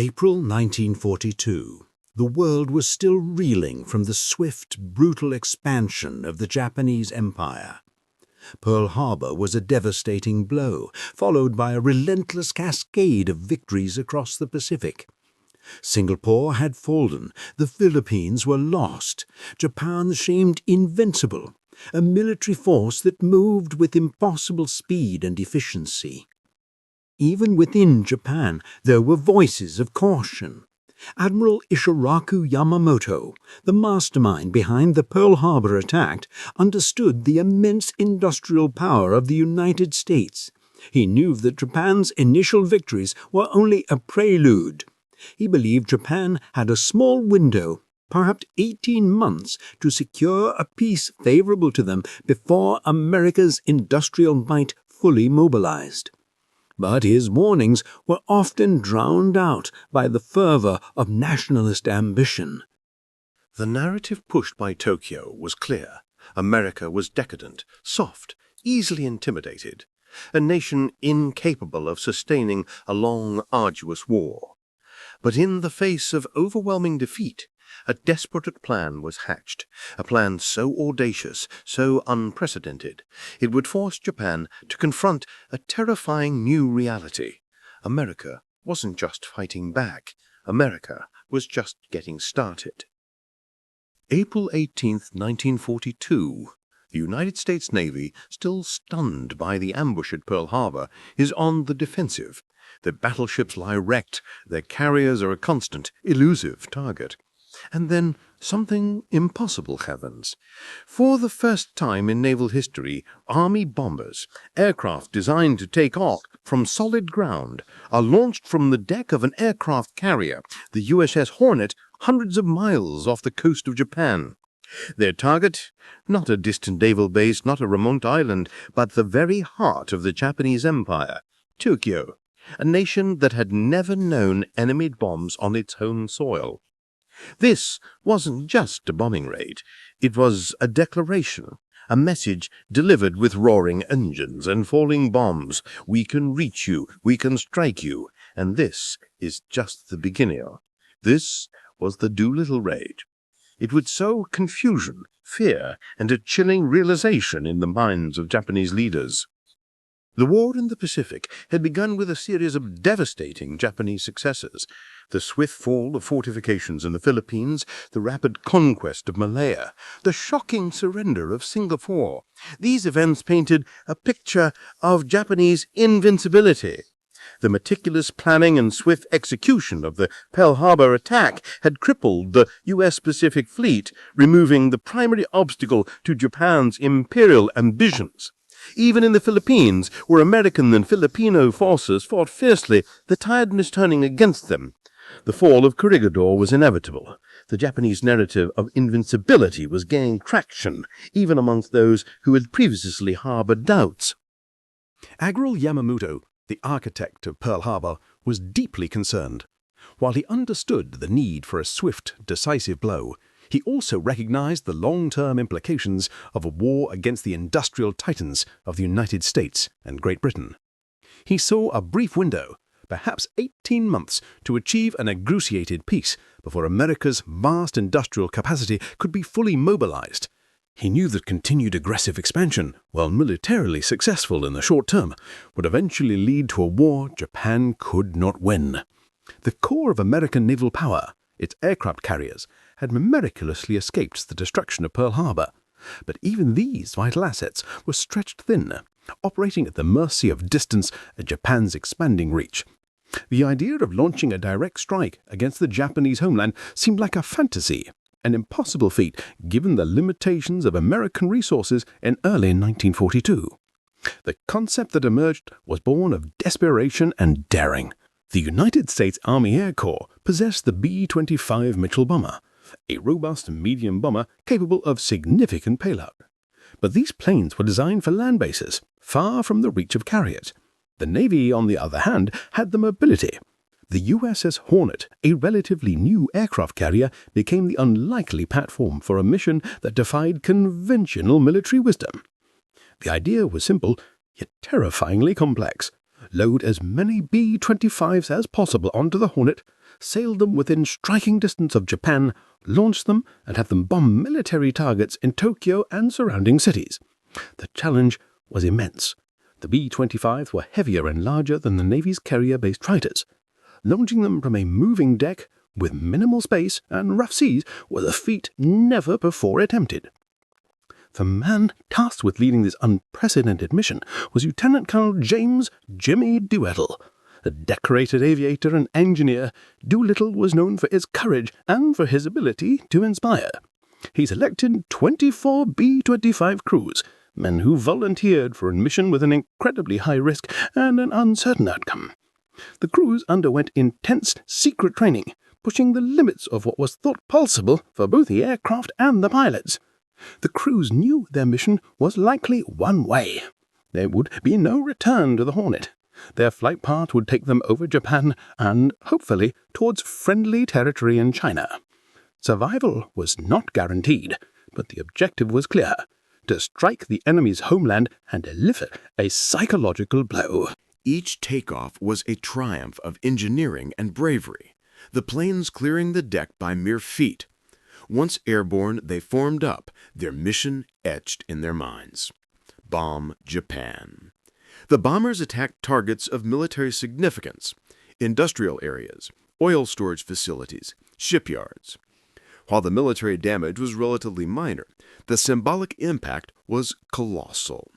April 1942. The world was still reeling from the swift, brutal expansion of the Japanese Empire. Pearl Harbor was a devastating blow, followed by a relentless cascade of victories across the Pacific. Singapore had fallen, the Philippines were lost, Japan seemed invincible, a military force that moved with impossible speed and efficiency. Even within Japan, there were voices of caution. Admiral Isoroku Yamamoto, the mastermind behind the Pearl Harbor attack, understood the immense industrial power of the United States. He knew that Japan's initial victories were only a prelude. He believed Japan had a small window, perhaps 18 months, to secure a peace favorable to them before America's industrial might fully mobilized. But his warnings were often drowned out by the fervor of nationalist ambition. The narrative pushed by Tokyo was clear. America was decadent, soft, easily intimidated, a nation incapable of sustaining a long, arduous war. But in the face of overwhelming defeat, a desperate plan was hatched, a plan so audacious, so unprecedented, it would force Japan to confront a terrifying new reality. America wasn't just fighting back. America was just getting started. April 18, 1942. The United States Navy, still stunned by the ambush at Pearl Harbor, is on the defensive. Their battleships lie wrecked, their carriers are a constant, elusive target. And then something impossible happens. For the first time in naval history, Army bombers, aircraft designed to take off from solid ground, are launched from the deck of an aircraft carrier, the USS Hornet, hundreds of miles off the coast of Japan. Their target? Not a distant naval base, not a remote island, but the very heart of the Japanese Empire, Tokyo, a nation that had never known enemy bombs on its home soil. This wasn't just a bombing raid. It was a declaration, a message delivered with roaring engines and falling bombs. We can reach you, we can strike you, and this is just the beginning. This was the Doolittle raid. It would sow confusion, fear, and a chilling realization in the minds of Japanese leaders. The war in the Pacific had begun with a series of devastating Japanese successes. The swift fall of fortifications in the Philippines, the rapid conquest of Malaya, the shocking surrender of Singapore. These events painted a picture of Japanese invincibility. The meticulous planning and swift execution of the Pearl Harbor attack had crippled the U.S. Pacific Fleet, removing the primary obstacle to Japan's imperial ambitions. Even in the Philippines, where American and Filipino forces fought fiercely, the tide was turning against them. The fall of Corregidor was inevitable. The Japanese narrative of invincibility was gaining traction, even amongst those who had previously harbored doubts. Admiral Yamamoto, the architect of Pearl Harbor, was deeply concerned. While he understood the need for a swift, decisive blow, he also recognized the long-term implications of a war against the industrial titans of the United States and Great Britain. He saw a brief window, perhaps 18 months, to achieve an negotiated peace before America's vast industrial capacity could be fully mobilized. He knew that continued aggressive expansion, while militarily successful in the short term, would eventually lead to a war Japan could not win. The core of American naval power, its aircraft carriers, had miraculously escaped the destruction of Pearl Harbor. But even these vital assets were stretched thin, operating at the mercy of distance and Japan's expanding reach. The idea of launching a direct strike against the Japanese homeland seemed like a fantasy, an impossible feat given the limitations of American resources in early 1942. The concept that emerged was born of desperation and daring. The United States Army Air Corps possessed the B-25 Mitchell bomber, a robust medium bomber capable of significant payload. But these planes were designed for land bases, far from the reach of carriers. The Navy, on the other hand, had the mobility. The USS Hornet, a relatively new aircraft carrier, became the unlikely platform for a mission that defied conventional military wisdom. The idea was simple, yet terrifyingly complex. Load as many B-25s as possible onto the Hornet, sail them within striking distance of Japan, launch them, and have them bomb military targets in Tokyo and surrounding cities. The challenge was immense. The B-25s were heavier and larger than the Navy's carrier-based fighters. Launching them from a moving deck with minimal space and rough seas was a feat never before attempted. The man tasked with leading this unprecedented mission was Lieutenant Colonel James "Jimmy" Doolittle. A decorated aviator and engineer, Doolittle was known for his courage and for his ability to inspire. He selected 24 B-25 crews, men who volunteered for a mission with an incredibly high risk and an uncertain outcome. The crews underwent intense secret training, pushing the limits of what was thought possible for both the aircraft and the pilots. The crews knew their mission was likely one way. There would be no return to the Hornet. Their flight path would take them over Japan and, hopefully, towards friendly territory in China. Survival was not guaranteed, but the objective was clear: to strike the enemy's homeland and deliver a psychological blow. Each takeoff was a triumph of engineering and bravery, the planes clearing the deck by mere feet. Once airborne, they formed up, their mission etched in their minds. Bomb Japan. The bombers attacked targets of military significance, industrial areas, oil storage facilities, shipyards. While the military damage was relatively minor, the symbolic impact was colossal.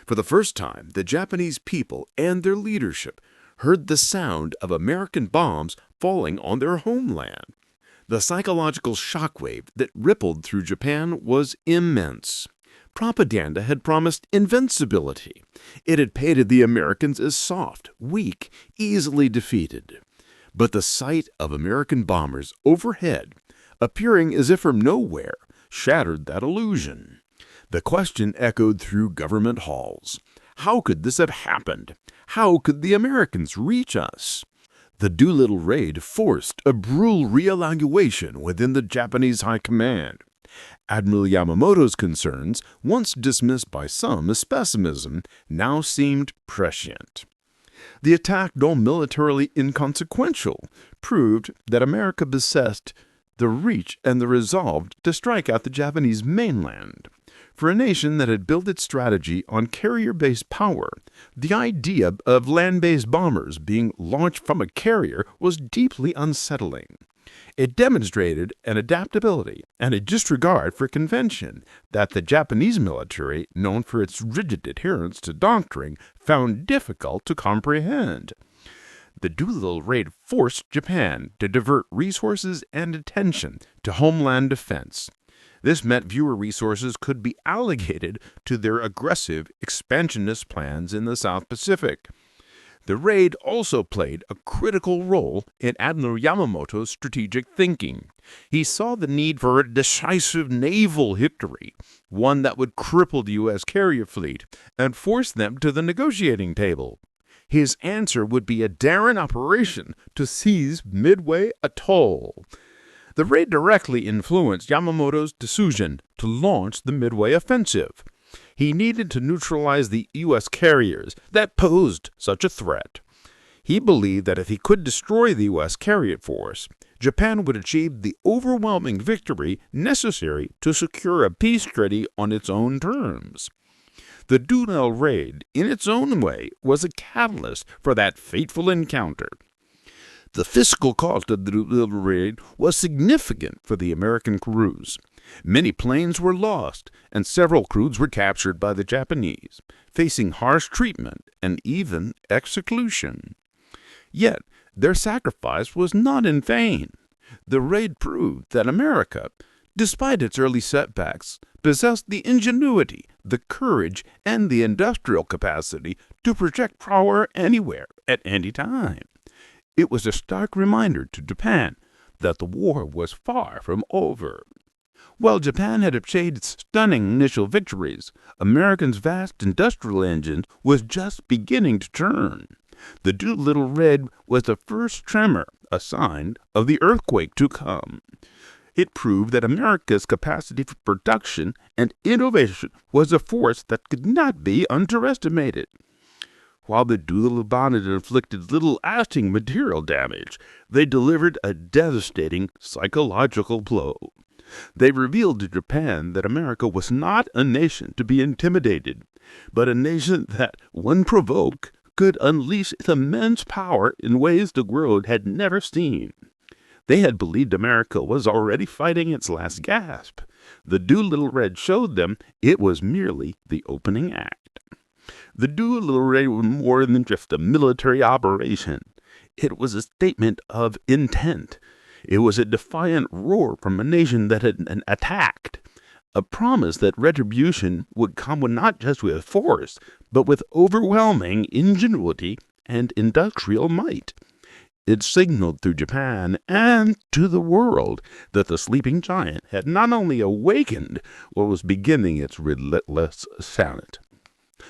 For the first time, the Japanese people and their leadership heard the sound of American bombs falling on their homeland. The psychological shockwave that rippled through Japan was immense. Propaganda had promised invincibility. It had painted the Americans as soft, weak, easily defeated. But the sight of American bombers overhead, appearing as if from nowhere, shattered that illusion. The question echoed through government halls. How could this have happened? How could the Americans reach us? The Doolittle raid forced a brutal reevaluation within the Japanese high command. Admiral Yamamoto's concerns, once dismissed by some as pessimism, now seemed prescient. The attack, though militarily inconsequential, proved that America possessed the reach and the resolve to strike out the Japanese mainland. For a nation that had built its strategy on carrier-based power, the idea of land-based bombers being launched from a carrier was deeply unsettling. It demonstrated an adaptability and a disregard for convention that the Japanese military, known for its rigid adherence to doctrine, found difficult to comprehend. The Doolittle raid forced Japan to divert resources and attention to homeland defense. This meant fewer resources could be allocated to their aggressive, expansionist plans in the South Pacific. The raid also played a critical role in Admiral Yamamoto's strategic thinking. He saw the need for a decisive naval victory, one that would cripple the U.S. carrier fleet and force them to the negotiating table. His answer would be a daring operation to seize Midway Atoll. The raid directly influenced Yamamoto's decision to launch the Midway offensive. He needed to neutralize the U.S. carriers that posed such a threat. He believed that if he could destroy the U.S. carrier force, Japan would achieve the overwhelming victory necessary to secure a peace treaty on its own terms. The Doolittle raid, in its own way, was a catalyst for that fateful encounter. The physical cost of the Doolittle raid was significant for the American crews. Many planes were lost, and several crews were captured by the Japanese, facing harsh treatment and even execution. Yet, their sacrifice was not in vain. The raid proved that America, despite its early setbacks, possessed the ingenuity, the courage, and the industrial capacity to project power anywhere, at any time. It was a stark reminder to Japan that the war was far from over. While Japan had achieved stunning initial victories, America's vast industrial engine was just beginning to turn. The Doolittle raid was the first tremor, a sign of the earthquake to come. It proved that America's capacity for production and innovation was a force that could not be underestimated. While the Doolittle bonnet inflicted little lasting material damage, they delivered a devastating psychological blow. They revealed to Japan that America was not a nation to be intimidated, but a nation that, when provoked, could unleash its immense power in ways the world had never seen. They had believed America was already fighting its last gasp. The Doolittle raid showed them it was merely the opening act. The Doolittle raid was more than just a military operation. It was a statement of intent. It was a defiant roar from a nation that had been attacked, a promise that retribution would come not just with force, but with overwhelming ingenuity and industrial might. It signaled through Japan and to the world that the sleeping giant had not only awakened, but was beginning its relentless ascent.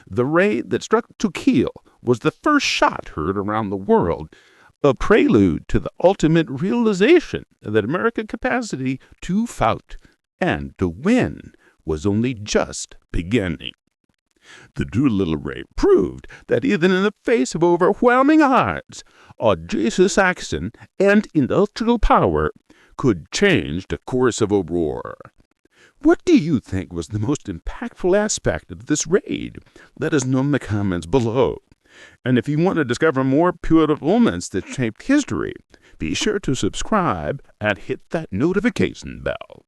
The raid that struck Tokyo was the first shot heard around the world, a prelude to the ultimate realization that America's capacity to fight and to win was only just beginning. The Doolittle raid proved that even in the face of overwhelming odds, audacious action and industrial power could change the course of a war. What do you think was the most impactful aspect of this raid? Let us know in the comments below. And if you want to discover more pivotal moments that shaped history, be sure to subscribe and hit that notification bell.